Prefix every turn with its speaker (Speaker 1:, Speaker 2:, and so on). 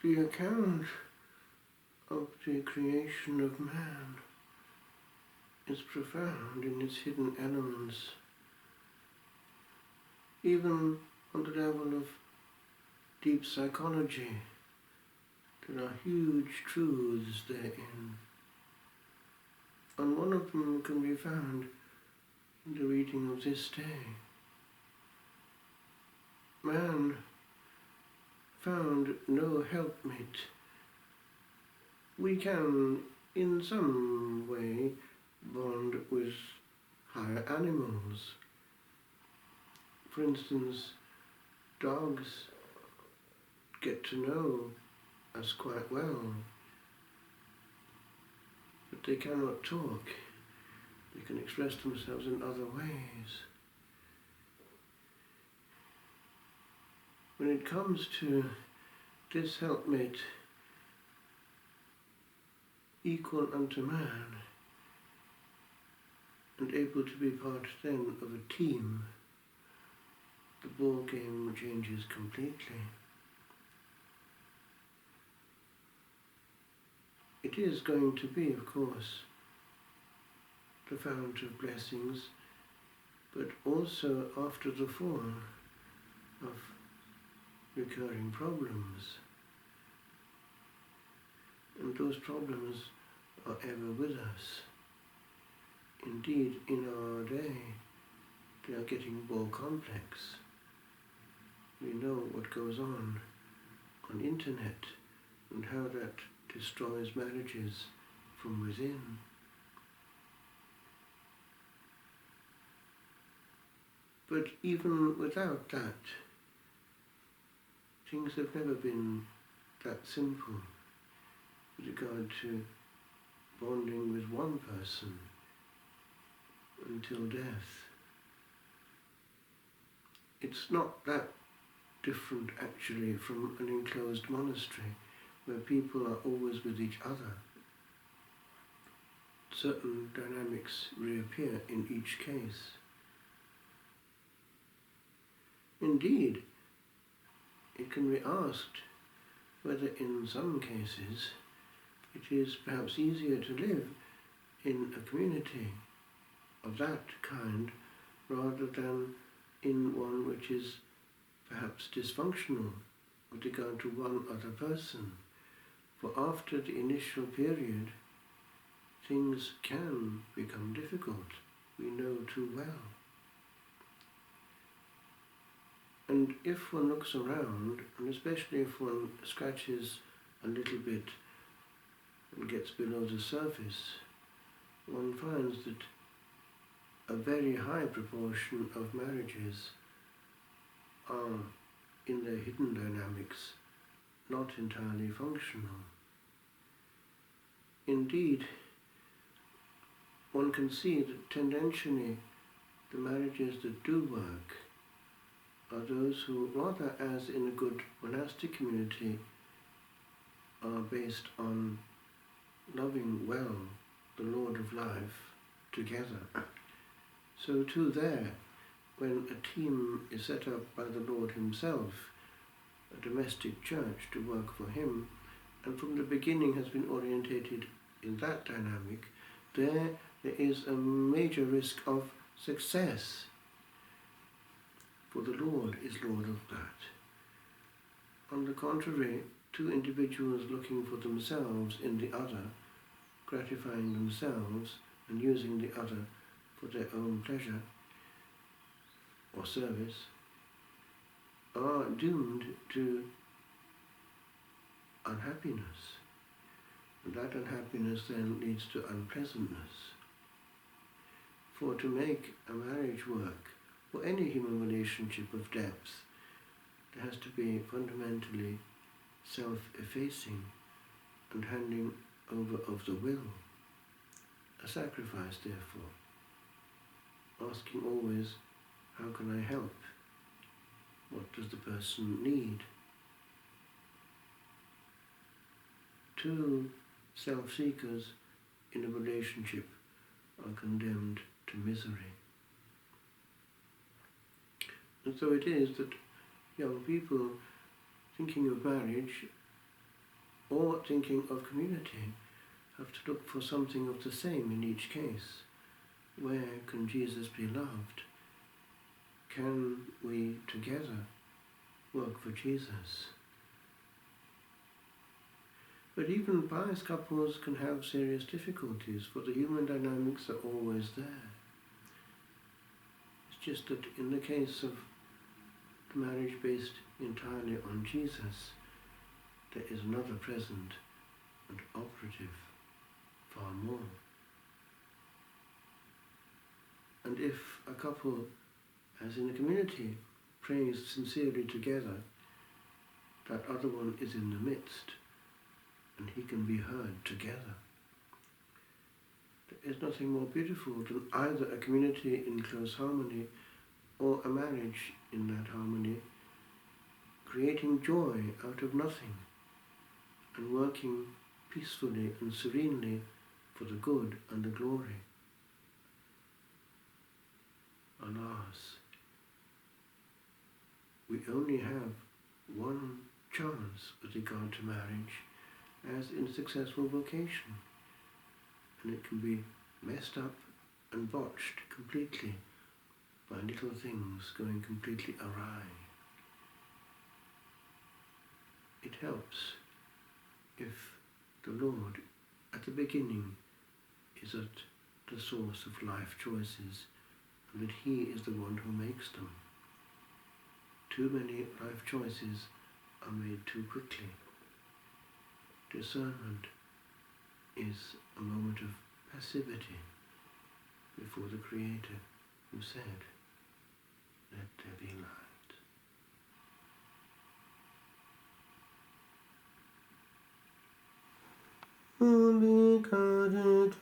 Speaker 1: The account of the creation of man is profound in its hidden elements, even on the level of deep psychology. There are huge truths therein, and one of them can be found in the reading of this day. Man found no helpmate. We can, in some way, bond with higher animals. For instance, dogs get to know us quite well, but they cannot talk. They can express themselves in other ways. When it comes to this helpmate, equal unto man, and able to be part then of a team, the ball game changes completely. It is going to be, of course, the fount of blessings, but also after the fall of recurring problems. And those problems are ever with us. Indeed, in our day, they are getting more complex. We know what goes on internet and how that destroys marriages from within. But even without that, things have never been that simple with regard to bonding with one person until death. It's not that different actually from an enclosed monastery where people are always with each other. Certain dynamics reappear in each case. Indeed, it can be asked whether in some cases it is perhaps easier to live in a community of that kind rather than in one which is perhaps dysfunctional with regard to one other person. For after the initial period, things can become difficult. We know too well. And if one looks around, and especially if one scratches a little bit and gets below the surface, one finds that a very high proportion of marriages are, in their hidden dynamics, not entirely functional. Indeed, one can see that tendentially the marriages that do work are those who, rather as in a good monastic community, are based on loving well the Lord of life together. So too there, when a team is set up by the Lord himself, a domestic church to work for him, and from the beginning has been orientated in that dynamic, there is a major risk of success. For the Lord is Lord of that. On the contrary, two individuals looking for themselves in the other, gratifying themselves and using the other for their own pleasure or service, are doomed to unhappiness. And that unhappiness then leads to unpleasantness. For to make a marriage work, or any human relationship of depth, there has to be fundamentally self-effacing and handing over of the will. A sacrifice, therefore. Asking always, how can I help? What does the person need? Two self-seekers in a relationship are condemned to misery. And so it is that young people thinking of marriage or thinking of community, have to look for something of the same in each case. Where can Jesus be loved? Can we together work for Jesus? But even pious couples can have serious difficulties, for the human dynamics are always there. It's just that in the case of the marriage based entirely on Jesus, there is another present and operative far more. And if a couple, as in a community, prays sincerely together, that other one is in the midst, and he can be heard together. There is nothing more beautiful than either a community in close harmony or a marriage in that harmony, creating joy out of nothing and working peacefully and serenely for the good and the glory. Alas, we only have one chance with regard to marriage, as in successful vocation, and it can be messed up and botched completely by little things going completely awry. It helps if the Lord at the beginning is at the source of life choices, and that He is the one who makes them. Too many life choices are made too quickly. Discernment is a moment of passivity before the Creator who said, "Let there be light." Holy God,